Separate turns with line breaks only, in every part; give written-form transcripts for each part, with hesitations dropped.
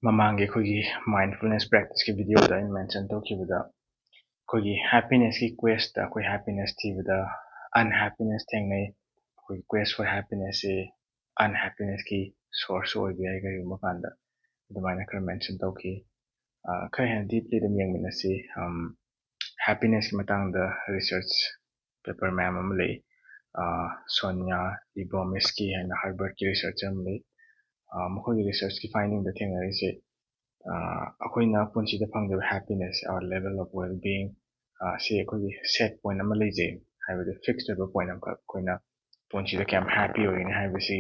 ꯃꯃꯥꯡꯒꯤ ꯑꯩꯈꯣꯏꯒꯤ mindfulness practice ꯚꯤꯗꯤꯑꯣꯗ ꯑꯩꯅ ꯃꯦꯟꯁꯟ ꯇꯧꯈꯤꯕꯗ ꯑꯩꯈꯣꯏꯒꯤ happiness questꯇ ꯑꯩꯈꯣꯏ happiness ꯊꯤꯕꯗ unhappiness ꯊꯦꯡꯅꯩ ꯑꯩꯈꯣꯏꯒꯤ quest for happiness ꯁꯤ unhappiness ꯀꯤ source ꯑꯣꯏꯕ ꯌꯥꯏ ꯀꯔꯤꯒꯨꯝꯕ ꯀꯥꯟꯗ ꯑꯗꯨꯃꯥꯏꯅ ꯈꯔ ꯃꯦꯟꯁꯟ ꯇꯧꯈꯤ ꯈꯔ ꯍꯦꯟꯅ ꯗꯤꯞꯂꯤ ꯑꯗꯨꯝ ꯌꯦꯡꯃꯤꯟꯅꯁꯤ happiness ꯀꯤ ꯃꯇꯥꯡꯗ research paper ꯃꯌꯥꯝ ꯑꯃ ꯂꯩ ꯁꯣꯅꯤꯌꯥ ꯏꯕꯣꯃꯤꯁꯀꯤ ꯍꯥꯏꯅ ꯍꯥꯔꯕꯔꯠꯀꯤ ꯔꯤꯁꯔꯆ ꯑꯃ ꯂꯩ ꯃꯈꯣꯏꯒꯤ ꯔꯤꯁꯔꯆꯀꯤ ꯐꯥꯏꯟꯗꯤꯡꯗ ꯊꯦꯡꯅꯔꯤꯁꯦ ꯑꯩꯈꯣꯏꯅ ꯄꯨꯟꯁꯤꯗ ꯐꯪꯗꯕ happiness our level of well being ꯁꯤ ꯑꯩꯈꯣꯏꯒꯤ ꯁꯦꯠ ꯄꯣꯏꯟ ꯑꯃ ꯂꯩꯖꯩ ꯍꯥꯏꯕꯗꯤ ꯐꯤꯛꯁ ꯑꯣꯏꯕ ꯄꯣꯏꯟ ꯑꯃꯈꯛ ꯑꯩꯈꯣꯏꯅ ꯄꯨꯟꯁꯤꯗ ꯀꯌꯥꯝ ꯍꯦꯄꯤ ꯑꯣꯏꯒꯅꯤ ꯍꯥꯏꯕꯁꯤ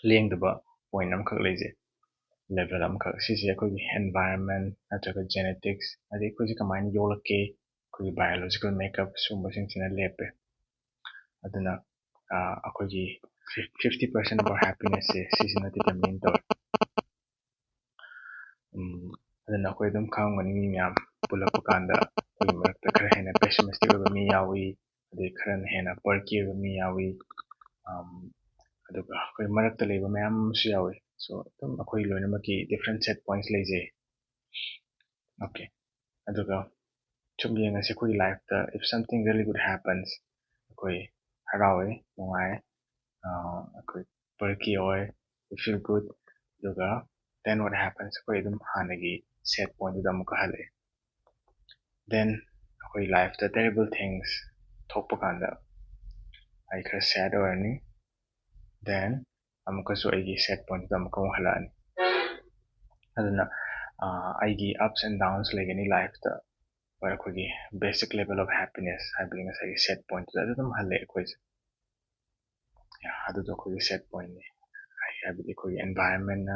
ꯂꯦꯡꯗꯕ ꯄꯣꯏꯟ ꯑꯃꯈꯛ ꯂꯩꯖꯩ ꯂꯦꯚꯦꯜ ꯑꯃꯈꯛ ꯁꯤꯁꯦ ꯑꯩꯈꯣꯏꯒꯤ ꯑꯦꯟꯚꯥꯏꯔꯟꯃꯦꯟ ꯅꯠꯇ꯭ꯔꯒ ꯖꯦꯅꯦꯇꯤꯛꯁ ꯑꯗꯩ ꯑꯩꯈꯣꯏꯁꯦ ꯀꯃꯥꯏꯅ ꯌꯣꯛꯂꯛꯀꯦ ꯑꯩꯈꯣꯏꯒꯤ ꯕꯥꯏꯑꯣꯂꯣꯖꯤꯀꯦꯜ ꯃꯦꯀꯞ ꯁꯤꯒꯨꯝꯕꯁꯤꯡꯁꯤꯅ ꯂꯦꯞꯄꯦ ꯑꯗꯨꯅ ꯑꯩꯈꯣꯏꯒꯤ 50% of our happiness ꯁꯤꯁꯤꯅ determine ꯇꯧꯋꯦ ꯑꯗꯨꯅ ꯑꯩꯈꯣꯏ ꯑꯗꯨꯝ ꯈꯪꯒꯅꯤ ꯃꯤ ꯃꯌꯥꯝ ꯄꯨꯜꯂꯛꯄ ꯀꯥꯟꯗ ꯑꯩꯈꯣꯏꯒꯤ ꯃꯔꯛꯇ ꯈꯔ ꯍꯦꯟꯅ pessimistic ꯑꯣꯏꯕ ꯃꯤ ꯌꯥꯎꯏ ꯑꯗꯩ ꯈꯔꯅ ꯍꯦꯟꯅ perky ꯑꯣꯏꯕ ꯃꯤ ꯌꯥꯎꯏ ꯑꯗꯨꯒ ꯑꯩꯈꯣꯏ ꯃꯔꯛꯇ ꯂꯩꯕ ꯃꯌꯥꯝ ꯑꯃꯁꯨ ꯌꯥꯎꯏ ꯁꯣ ꯑꯗꯨꯝ ꯑꯩꯈꯣꯏ ꯂꯣꯏꯅꯃꯛꯀꯤ different set points ꯂꯩꯖꯩ ꯑꯣꯀꯦ ꯑꯗꯨꯒ ꯁꯨꯝ ꯌꯦꯡꯉꯁꯤ ꯑꯩꯈꯣꯏꯒꯤ ꯂꯥꯏꯐꯇ if something really good happens ꯑꯩꯈꯣꯏ ꯍꯔꯥꯎꯋꯦ ꯅꯨꯡꯉꯥꯏ ꯑꯩꯈꯣꯏ perky ꯑꯣꯏ we feel good ꯑꯗꯨꯒ then what happens ꯑꯩꯈꯣই ꯑꯗꯨꯝ ꯍꯥꯟꯅꯒꯤ set point ꯑꯃꯨꯛꯀ ꯍꯜꯂꯛꯑꯦ then ꯑꯩꯈꯣꯏ ꯂꯥꯏꯐꯇ terrible things ꯊꯣꯛꯄ ꯀꯥꯟꯗ ꯑꯩ ꯈꯔ sad ꯑꯣꯏꯔꯅꯤ then ꯑꯃꯨꯛꯀꯁꯨ ꯑꯩꯒꯤ set point ꯑꯃꯨꯛꯀ ꯑꯃꯨꯛ ꯍꯜꯂꯛꯑꯅꯤ ꯑꯗꯨꯅ ꯑꯩꯒꯤ ups and downs ꯂꯩꯒꯅꯤ ꯂꯥꯏꯐꯇ ꯑꯩꯈꯣꯏꯒꯤ basic level of happiness ꯍꯥꯏꯕꯗꯤ ꯉꯁꯥꯏꯒꯤ set point ꯑꯗꯨꯝ ꯍꯜꯂꯛꯑꯦ ꯑꯩꯈꯣꯏꯁꯦ ꯑꯗꯨꯗꯣ ꯑꯩꯈꯣꯏꯒꯤ set point ꯍꯥꯏꯕꯗꯤ ꯑꯩꯈꯣꯏꯒꯤ environment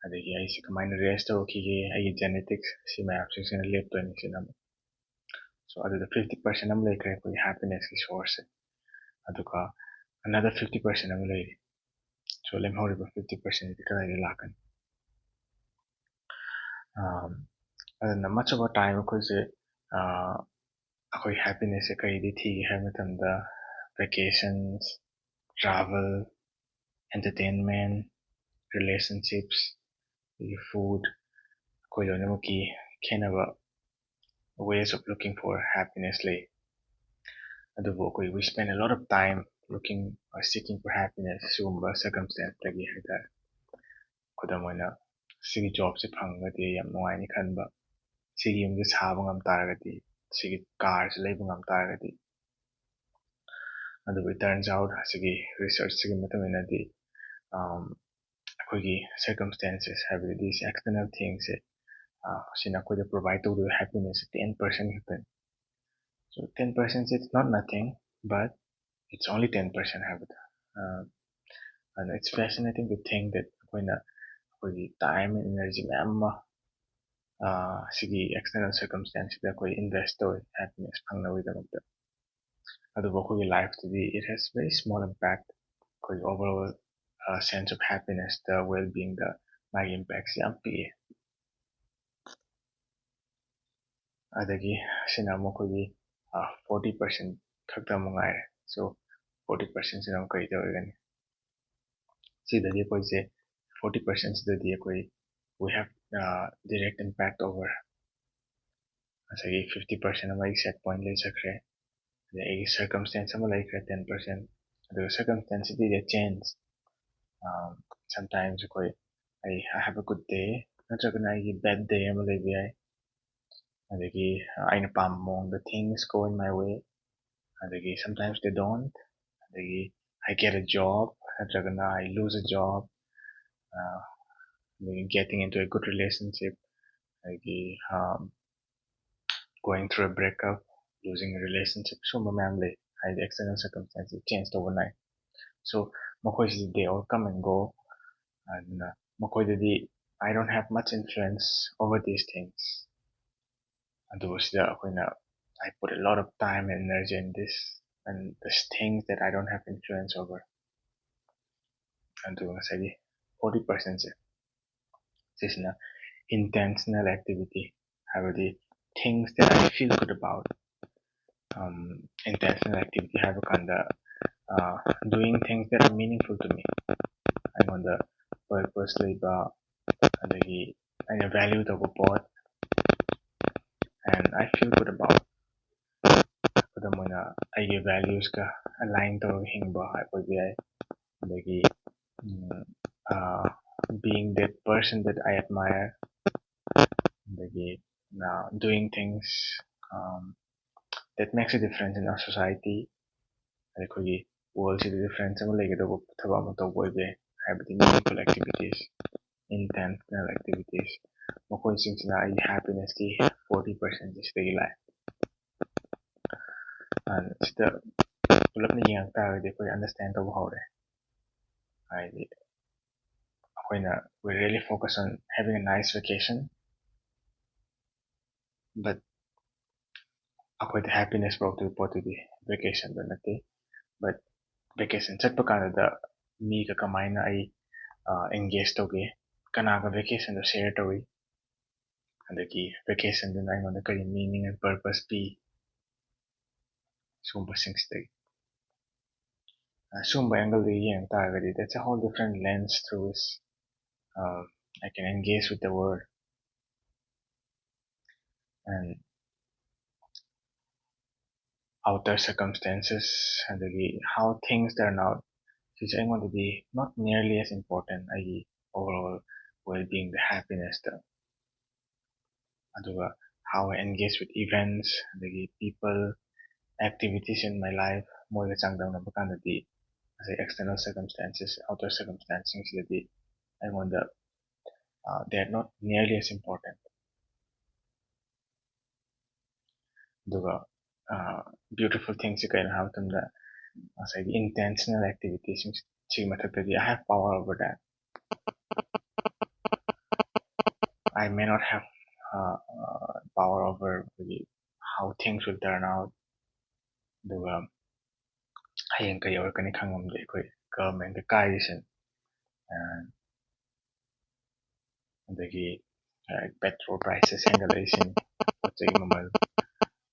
ꯑꯗꯒꯤ ꯑꯩꯁꯦ ꯀꯃꯥꯏꯅ ꯔꯦꯁ ꯇꯧꯔꯛꯈꯤꯒꯦ ꯑꯩꯒꯤ ꯖꯦꯅꯦꯇꯤꯛꯁ ꯁꯤ ꯃꯌꯥꯝꯁꯤꯡꯁꯤꯅ ꯂꯦꯞꯇꯣꯏꯅꯤ ꯁꯤꯅ ꯑꯃꯨꯛ ꯁꯣ ꯑꯗꯨꯗ 50% ꯑꯃ ꯂꯩꯈ꯭ꯔꯦ ꯑꯩꯈꯣꯏꯒꯤ ꯍꯦꯄꯤꯅꯦꯁꯀꯤ ꯁꯣꯔꯁꯁꯦ ꯑꯗꯨꯒ another 50% ꯑꯃ ꯂꯩꯔꯤ ꯁꯣ ꯂꯦꯝꯍꯧꯔꯤꯕ 50% ꯀꯗꯥꯏꯗ ꯂꯥꯛꯀꯅꯤ ꯑꯗꯨꯅ much of our time ꯑꯩꯈꯣꯏꯁꯦ ꯑꯩꯈꯣꯏ ꯍꯦꯄꯤꯅꯦꯁꯁꯦ ꯀꯔꯤꯗꯤ ꯊꯤꯒꯦ ꯍꯥꯏꯕ ꯃꯇꯝꯗ vacations travel entertainment relationships food ꯑꯩꯈꯣꯏ ꯂꯣꯏꯅꯃꯛꯀꯤ ꯈꯦꯠꯅꯕ ways of looking for happiness ꯂꯩ ꯑꯗꯨꯕꯨ ꯑꯩꯈꯣꯏ we spend a lot of time looking or seeking for happiness ꯁꯤꯒꯨꯝꯕ circumstance ꯇꯒꯤ ꯍꯥꯏꯇꯥꯔꯦ ꯈꯨꯗꯝ ꯑꯣꯏꯅ ꯁꯤꯒꯤ ꯖꯣꯕꯁꯦ ꯐꯪꯉꯒꯗꯤ ꯌꯥꯝ ꯅꯨꯡꯉꯥꯏꯅꯤ ꯈꯟꯕ ꯁꯤꯒꯤ ꯌꯨꯝꯁꯦ ꯁꯥꯕ ꯉꯝ ꯇꯥꯔꯒꯗꯤ ꯁꯤꯒꯤ ꯀꯥꯔꯁꯦ ꯂꯩꯕ ꯉꯝ ꯇꯥꯔꯒꯗꯤ ꯑꯗꯨꯕꯨ it turns out ꯁꯤꯒꯤ ꯔꯤꯁꯔꯆꯁꯤꯒꯤ ꯃꯇꯨꯡ ꯏꯟꯅꯗꯤ ꯑꯩꯈꯣꯏꯒꯤ circumstances ꯍꯥꯏꯕꯗꯤ external things ꯁꯤꯅ ꯑꯩꯈꯣꯏꯗ provide ꯇꯧꯗꯣꯏꯕ happiness 10% ꯈꯛꯇꯅꯤ so 10% is not nothing but it's only 10% ꯍꯥꯏꯕꯗ and it's fascinating to think that ꯑꯩꯈꯣꯏꯅ ꯑꯩꯈꯣꯏꯒꯤ time and energy ꯃꯌꯥꯝ ꯑꯃ ꯁꯤꯒꯤ external circumstance ꯁꯤꯗ ꯑꯩꯈꯣꯏ invest ꯇꯧꯋꯤ happiness ꯐꯪꯅꯕꯒꯤꯗꯃꯛꯇ ꯑꯗꯨꯕꯨ ꯑꯩꯈꯣꯏꯒꯤ ꯂꯥꯏꯐꯇꯗꯤ it has very small impact ꯑꯩꯈꯣꯏꯒꯤ overall sense of happiness the well being ꯗ ꯃꯥꯒꯤ impacts ꯌꯥꯝ ꯄꯤꯛꯑꯦ ꯑꯗꯒꯤ ꯁꯤꯅ ꯑꯃꯨꯛ ꯑꯩꯈꯣꯏꯒꯤ 40% ꯈꯛꯇ ꯑꯃꯨꯛ ꯉꯥꯏꯔꯦ ꯁꯣ 40% ꯁꯤꯅ ꯑꯃꯨꯛ ꯀꯔꯤ ꯇꯧꯔꯒꯅꯤ ꯁꯤꯗꯗꯤ ꯑꯩꯈꯣꯏꯁꯦ 40% ꯁꯤꯗꯗꯤ ꯑꯩꯈꯣꯏ we have direct impact over ꯉꯁꯥꯏꯒꯤ 50% ꯑꯃ ꯑꯩꯒꯤ set point ꯂꯩꯖꯈ꯭ꯔꯦ ꯑꯗꯩ ꯑꯩꯒꯤ circumstance ꯑꯃ ꯂꯩꯈ꯭ꯔꯦ 10% ꯑꯗꯨꯒ circumstance ꯁꯤꯗꯤ change sometimes ꯑꯩꯈꯣꯏ I have a good day ꯅꯠꯇ꯭ꯔꯒꯅ ꯑꯩꯒꯤ bad day ꯑꯃ ꯂꯩꯕ ꯌꯥꯏ ꯑꯗꯒꯤ ꯑꯩꯅ ꯄꯥꯝꯕ ꯃꯑꯣꯡꯗ things go in my way adagi sometimes they don't adagi I get a job natragana I lose a job getting into a good relationship adagi going through a breakup losing a relationship so mamamle the external circumstances changed overnight so makoisi they all come and go and makoidadi I don't have much influence over these things adubu sida akoina I put a lot of time and energy in this and there's things that I don't have influence over and to say 40% this is intentional activity habadi things that I feel good about intentional activity have kanda doing things that are meaningful to me I'm on the purposely adagi aina value tawba pot, and I feel good about kudamoina aige values ka align tawga hingba haipobe ai, adagi mm, uh, being that person that I admire, adagi doing things um, that makes a difference in our society, ꯑꯩꯈꯣꯏꯒꯤ ꯋꯥꯔꯜꯁꯤꯗ difference ꯑꯃ ꯂꯩꯒꯗꯧꯕ ꯊꯕꯛ ꯑꯃ ꯇꯧꯕ ꯑꯣꯏꯕ ꯌꯥꯏ, ꯍꯥꯏꯕꯗꯤ ꯃꯤꯅꯤꯡꯐꯨꯜ activities, intentional activities, ꯃꯈꯣꯏꯁꯤꯡꯁꯤꯅ ꯑꯩꯒꯤ ꯍꯦꯄꯤꯅꯦꯁꯀꯤ 40% ꯁꯤꯗꯒꯤ ꯂꯥꯛꯑꯦ꯫ ꯁꯤꯗ ꯄꯨꯂꯞꯅ ꯌꯦꯡꯉꯛ ꯇꯥꯔꯒꯗꯤ ꯑꯩꯈꯣꯏ ꯑꯟꯗꯔꯁꯇꯦꯟ ꯇꯧꯕ ꯍꯧꯔꯦ, ꯍꯥꯏꯗꯤ ꯑꯩꯈꯣꯏꯅ we really focus on having a nice vacation, but ꯑꯩꯈꯣꯏꯗ happiness ꯄꯨꯔꯛꯇꯣꯏꯕ ꯄꯣꯠꯇꯨꯗꯤ ꯚꯦꯀꯦꯁꯟꯗꯣ ꯅꯠꯇꯦ, but ꯚꯦꯀꯦꯁꯟ ꯆꯠꯄ ꯀꯥꯟꯗ ꯃꯤꯒ ꯀꯃꯥꯏꯅ ꯑꯩ engage ꯇꯧꯒꯦ, ꯀꯅꯥꯒ ꯚꯦꯀꯦꯁꯟꯗꯣ ꯁꯦꯌꯔ ꯇꯧꯏ, ꯑꯗꯒꯤ ꯚꯦꯀꯦꯁꯟꯗꯨꯅ ꯑꯩꯉꯣꯟꯗ ꯀꯔꯤ ꯃꯤꯅꯤꯡ ꯑꯦꯟ ꯄꯔꯄꯁ ꯄꯤ, ꯁꯤꯒꯨꯝꯕꯁꯤꯡꯁꯤꯗꯒꯤ ꯁꯤꯒꯨꯝꯕ ꯑꯦꯡꯒꯜꯗꯒꯤ ꯌꯦꯡ ꯇꯥꯔꯒꯗꯤ that's a whole different lens through which I can engage with the world, and outer circumstances adagi how things turn out sise aingondadi not nearly as important aigi overall well-being, the happiness the aduga how I engage with events adagi people, activities in my life moiga changdamna bakandadi as external circumstances, outer circumstances sidadi aingonda they are not nearly as important. Aduga beautiful things kaina habatunda the intentional activities sigi mathaktadi I have power over that. I may not have power over how things will turn out, aduga hayeng kay awarkani khangamde akhoi government ka kairisin, adagi petrol prices hengalaisin, pochai mamal,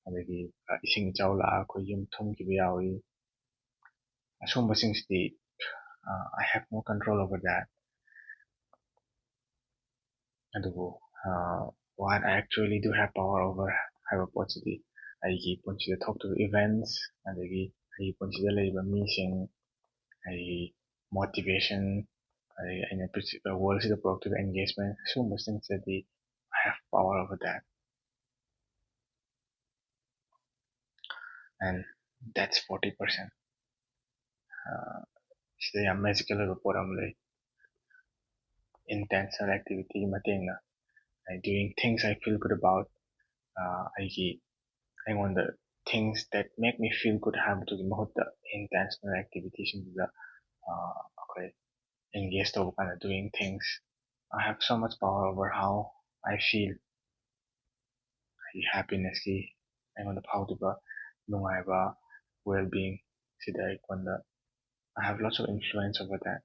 adagi ising ichau la akhoi yum thumkiba yawi, asumbasingsidi I have no control over that. Adubu what I actually do have power over haiba potsidi aigi punsida thoktuba events, adagi aigi punsida leiba mising, aigi motivation, adagi aina world sida puraktuba engagement, sumbastingsidi I have power over that, and that's 40%. Sida yam magical oiba pot ama lei, intentional activity matengna doing things I feel good about, aigi aingondda things that make me feel good habitugi mahutta intentional activities singda okay engage tawba kanda doing things I have so much power over how I feel, happiness ki aingondda phawdiba nungaiba well-being sida aingondda I have lots of influence over that.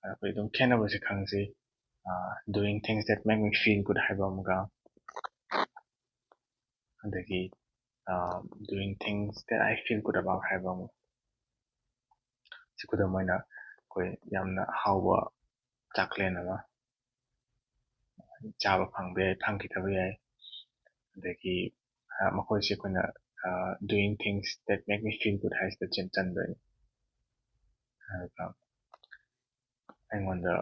Akhoi dum khenabase khangse doing things that make me feel good haiba amga, adagi doing things that I feel good about haiba amu sikuda moina koi yamna hauba chaklen ama chaba phangbe yai phangkitaba yai, adagi makoise koina doing things that make me feel good haisida chandoi, aingondda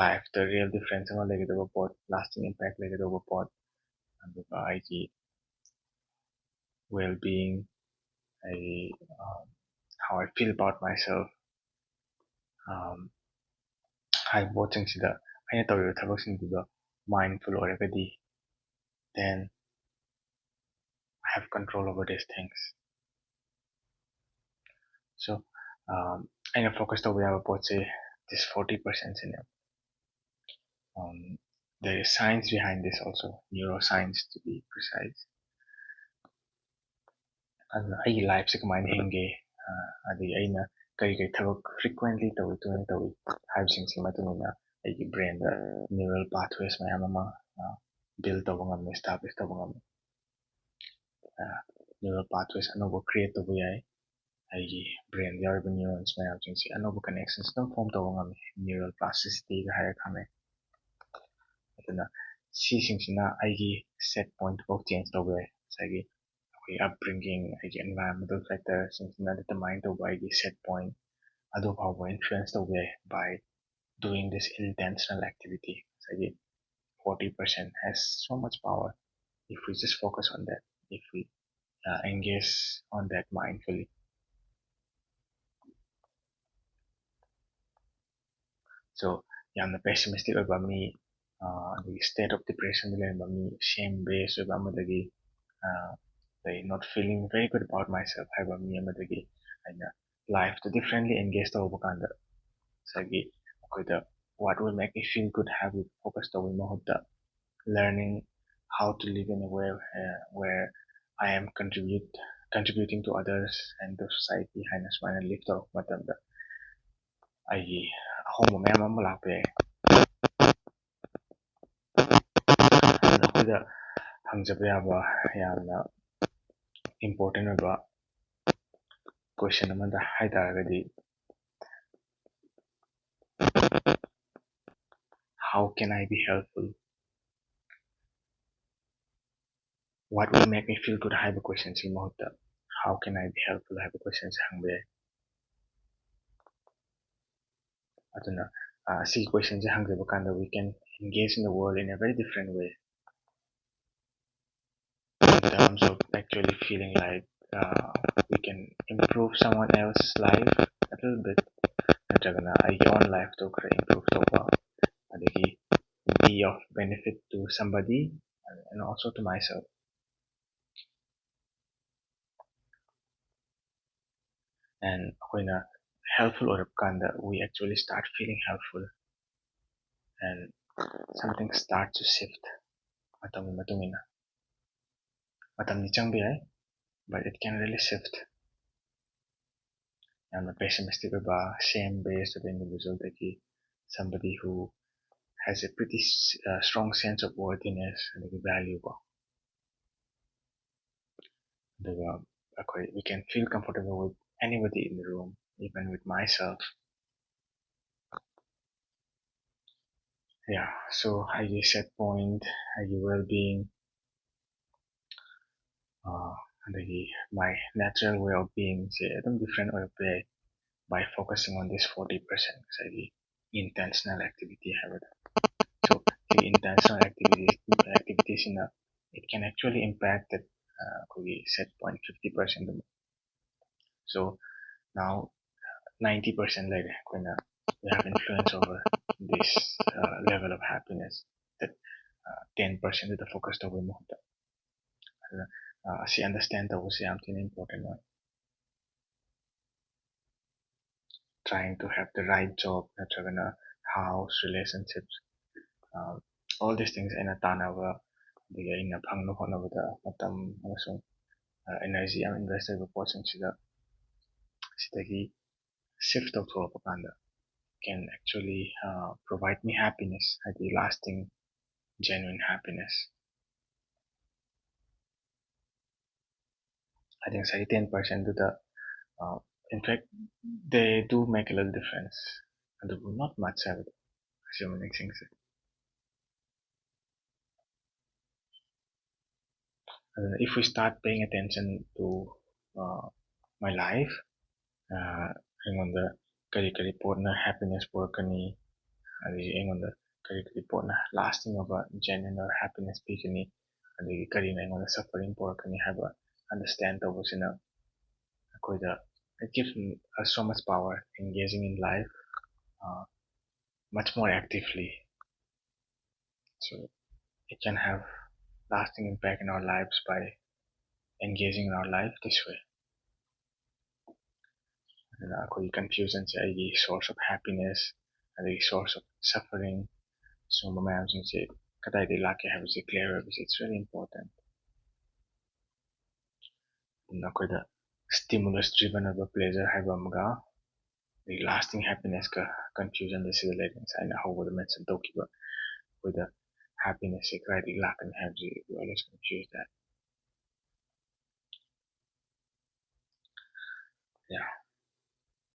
life the real difference ama legedaba pot, lasting impact legedaba pot, aduga aigi well-being, aigi how I feel about myself, high watching sida aina tawriba thabaksinduda mindful oiragadi, then I have control over these things. So aina focus tawba yaba potse this 40% in it. There is science behind this also, neuroscience to be precise. ꯑꯩꯒꯤ ꯂꯥꯏꯐꯁꯦ ꯀꯃꯥꯏꯅ ꯍꯤꯡꯒꯦ, ꯑꯗꯒꯤ ꯑꯩꯅ ꯀꯔꯤ ꯀꯔꯤ ꯊꯕꯛ frequently ꯇꯧꯏ ꯇꯣꯏꯅ ꯇꯧꯏ ꯍꯥꯏꯕꯁꯤꯡꯁꯤꯒꯤ ꯃꯇꯨꯡ ꯏꯟꯅ ꯑꯩꯒꯤ ꯕ꯭ꯔꯦꯟꯗ neural pathways ꯃꯌꯥꯝ ꯑꯃ build ꯇꯧꯕ ꯉꯝꯃꯤ, establish ꯇꯧꯕ ꯉꯝꯃꯤ, neural pathways ꯑꯅꯧꯕ create ꯇꯧꯕ ꯌꯥꯏ, ꯑꯩꯒꯤ ꯕ꯭ꯔꯦꯟꯗ ꯌꯥꯎꯔꯤꯕ ꯅ꯭ꯌꯨꯔꯣꯟꯁ ꯃꯌꯥꯝꯁꯤꯡꯁꯤ ꯑꯅꯧꯕ ꯀꯅꯦꯛꯁꯟꯁ ꯑꯗꯨꯝ ꯐꯣꯝ ꯇꯧꯕ ꯉꯝꯃꯤ ꯅ꯭ꯌꯨꯔꯜ ꯄ꯭ꯂꯥꯁꯇꯤꯁꯤꯇꯤꯒ ꯍꯥꯏꯔ ꯈꯪꯅꯩ ꯑꯗꯨꯅ ꯁꯤꯁꯤꯡꯁꯤꯅ ꯑꯩꯒꯤ ꯁꯦꯠ ꯄꯣꯏꯟꯠꯐꯥꯎ ꯆꯦꯟꯖ ꯇꯧꯕ ꯌꯥꯏ ꯉꯁꯥꯏꯒꯤ ꯑꯩꯈꯣꯏꯒꯤ ꯑꯞꯕ꯭ꯔꯤꯡꯒꯤꯡ ꯑꯩꯒꯤ ꯑꯦꯟꯚꯥꯏꯔꯣꯟꯃꯦꯟꯇꯦꯜ ꯐꯦꯛꯇꯔꯁꯤꯡꯁꯤꯅ ꯗꯤꯇꯔꯃꯥꯏꯟ ꯇꯧꯕ ꯑꯩꯒꯤ ꯁꯦꯠ ꯄꯣꯏꯟꯠ ꯑꯗꯨ ꯐꯥꯎꯕ ꯏꯟꯐ꯭ꯂꯨꯌꯦꯟꯁ ꯇꯧꯕ ꯌꯥꯏ ꯕꯥꯏ doing this intentional activity. So 40% has so much power if we just focus on that, if we engage on that mindfully. So ꯌꯥꯝꯅ pessimistic ꯑꯣꯏꯕ ꯃꯤ ꯑꯗꯒꯤ state of depression ꯂꯩꯔꯝꯕ ꯃꯤ shame based ꯑꯣꯏꯕ ꯑꯃꯗꯒꯤ not feeling very good about myself ꯍꯥꯏꯕ ꯃꯤ ꯑꯃꯗꯒꯤ ꯑꯩꯅ life differently engage ꯇꯧꯕ ꯀꯥꯟꯗ ꯉꯁꯥꯏꯒꯤ ꯑꯩꯈꯣꯏꯗ what will make me feel good ꯍꯥꯏꯕ focus ꯇꯧꯕꯒꯤ ꯃꯍꯨꯠꯇ learning how to live in a way where I am contributing to others and to society ꯍꯥꯏꯅ ꯁꯨꯃꯥꯏꯅ live ꯇꯧꯔꯛꯄ ꯃꯇꯝꯗ ꯑꯩꯒꯤ ꯑꯍꯣꯡꯕ ꯃꯌꯥꯝ ꯑꯃ ꯂꯥꯛꯄ ꯌꯥꯏ ꯑꯗꯨꯅ ꯑꯩꯈꯣꯏꯗ ꯍꯪꯖꯕ ꯌꯥꯕ ꯌꯥꯝꯅ important ꯑꯣꯏꯕ question ꯑꯃꯗ ꯍꯥꯏꯇꯥꯔꯒꯗꯤ how can I be helpful? What will make me feel good haiba question si mahutta how can I be helpful haiba question si hangba yai aduna si question si hangjaba kanda we can engage in the world in a very different way in terms of actually feeling like we can improve someone else's life a little bit natragana aigi own life to kara improve tawba adagi be of benefit to somebody and also to myself. And when helpful or kanda we actually start feeling helpful and something starts to shift matungina matam ni changba yai but it can really shift and the pessimistic about shame based of individual that somebody who has a pretty strong sense of worthiness and valuable we can feel comfortable with anybody in the room even with myself. Yeah, so I set point I well-being my natural way of being is different way of play by focusing on this 40% intentional activity habit. So the intentional activities in it can actually impact that set point 50%. So now 90% later when we have influence over this level of happiness that 10% of the focus over more. She understand that was something important one. Trying to have the right job, natragana house, relationships, all these things in a tanava, the in a pangno honavada, matam, also energy I'm invested with watching Sitagi shift of propaganda can actually provide me happiness, the lasting, genuine happiness. I think say 10% to the in fact they do make a little difference and not much have it assuming things. If we start paying attention to my life ꯑꯩꯉꯣꯟꯗ ꯀꯔꯤ ꯀꯔꯤ ꯄꯣꯠꯅ happiness ꯄꯨꯔꯛꯀꯅꯤ ꯑꯗꯒꯤ ꯑꯩꯉꯣꯟꯗ ꯀꯔꯤ ꯀꯔꯤ ꯄꯣꯠꯅ lasting ꯑꯣꯏꯕ genuine or happiness ꯄꯤꯒꯅꯤ ꯑꯗꯒꯤ ꯀꯔꯤꯅ ꯑꯩꯉꯣꯟꯗ suffering ꯄꯨꯔꯛꯀꯅꯤ ꯍꯥꯏꯕ understand ꯇꯧꯕꯁꯤꯅ ꯑꯩꯈꯣꯏꯗ it gives us so much power engaging in life much more actively, so it can have lasting impact in our lives by engaging in our life this way. ꯑꯩꯈꯣꯏꯒꯤ ꯀꯟꯐ꯭ꯌꯨꯖꯟꯁꯦ ꯑꯩꯒꯤ source of happiness ꯑꯗꯒꯤ source of suffering ꯁꯨꯝꯕ ꯃꯌꯥꯝꯁꯤꯡꯁꯦ ꯀꯗꯥꯏꯗꯒꯤ ꯂꯥꯛꯀꯦ ꯍꯥꯏꯕꯁꯦ clear ꯑꯣꯏꯕꯁꯦ it's really important. ꯑꯩꯈꯣꯏꯗ stimulus driven ꯑꯣꯏꯕ pleasure ꯍꯥꯏꯕ ꯑꯃꯒ lasting happiness ꯀ confusion ꯁꯤꯗ ꯂꯩꯔꯦ ꯉꯁꯥꯏꯅ ꯍꯧꯕꯗ mention ꯇꯧꯈꯤꯕ ꯑꯩꯈꯣꯏꯗ happiness ꯁꯦ ꯀꯗꯥꯏꯗꯒꯤ ꯂꯥꯛꯀꯅꯤ ꯍꯥꯏꯕꯁꯦ we always confuse that. Yeah.